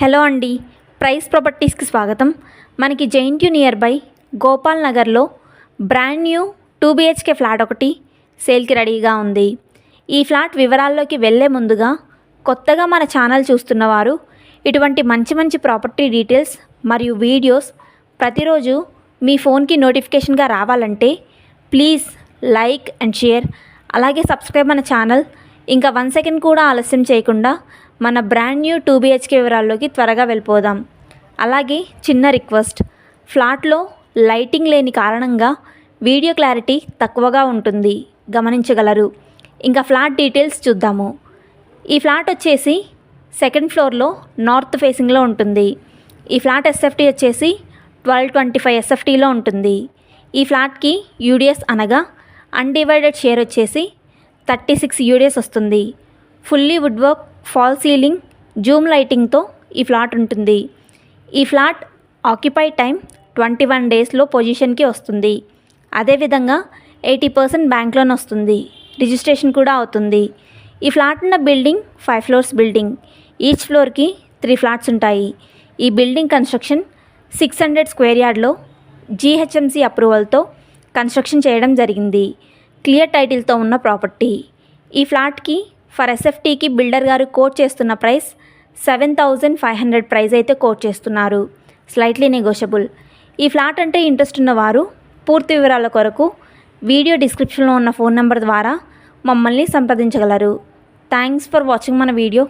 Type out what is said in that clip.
Hello అండి, price ప్రాపర్టీస్కి స్వాగతం. మనకి జైంట్యూ నియర్ బై గోపాల్ నగర్లో బ్రాండ్ న్యూ 2 BHK ఫ్లాట్ ఒకటి సేల్కి రెడీగా ఉంది. ఈ ఫ్లాట్ వివరాల్లోకి వెళ్ళే ముందుగా కొత్తగా మన ఛానల్ చూస్తున్నవారు ఇటువంటి మంచి ప్రాపర్టీ డీటెయిల్స్ మరియు వీడియోస్ ప్రతిరోజు మీ ఫోన్కి నోటిఫికేషన్గా రావాలంటే ప్లీజ్ లైక్ అండ్ షేర్, అలాగే సబ్స్క్రైబ్ మన ఛానల్. ఇంకా 1 సెకండ్ కూడా ఆలస్యం చేయకుండా మన బ్రాండ్ న్యూ 2 BHK వివరాల్లోకి త్వరగా వెళ్ళిపోదాం. అలాగే చిన్న రిక్వెస్ట్, ఫ్లాట్లో లైటింగ్ లేని కారణంగా వీడియో క్లారిటీ తక్కువగా ఉంటుంది, గమనించగలరు. ఇంకా ఫ్లాట్ డీటెయిల్స్ చూద్దాము. ఈ ఫ్లాట్ వచ్చేసి సెకండ్ ఫ్లోర్లో నార్త్ ఫేసింగ్లో ఉంటుంది. ఈ ఫ్లాట్ ఎస్ఎఫ్టీ వచ్చేసి 1225 SFTలో ఉంటుంది. ఈ ఫ్లాట్కి యూడిఎస్ అనగా అన్డివైడెడ్ షేర్ వచ్చేసి 36 యూడిఎస్ వస్తుంది. Fully wood work, fall ceiling, zoom లైటింగ్తో ఈ ఫ్లాట్ ఉంటుంది. ఈ ఫ్లాట్ ఆక్యుపై టైం 21 డేస్లో పొజిషన్కి వస్తుంది. అదేవిధంగా 80% బ్యాంక్ లోన్ వస్తుంది. రిజిస్ట్రేషన్ కూడా అవుతుంది. ఈ ఫ్లాట్ ఉన్న బిల్డింగ్ 5 ఫ్లోర్స్ బిల్డింగ్. ఈచ్ ఫ్లోర్కి 3 ఫ్లాట్స్ ఉంటాయి. ఈ బిల్డింగ్ కన్స్ట్రక్షన్ 600 స్క్వేర్ యార్డ్లో GHMC అప్రూవల్తో కన్స్ట్రక్షన్ చేయడం జరిగింది. క్లియర్ టైటిల్తో ఉన్న ప్రాపర్టీ. ఈ ఫ్లాట్కి ఫర్ ఎస్ఎఫ్టీకి బిల్డర్ గారు కోట్ చేస్తున్న ప్రైస్ 7,500 ప్రైస్ అయితే కోట్ చేస్తున్నారు. Slightly negotiable. ఈ ఫ్లాట్ అంటే ఇంట్రెస్ట్ ఉన్నవారు పూర్తి వివరాల కొరకు వీడియో డిస్క్రిప్షన్లో ఉన్న ఫోన్ నెంబర్ ద్వారా మమ్మల్ని సంప్రదించగలరు. థ్యాంక్స్ ఫర్ వాచింగ్ మన వీడియో.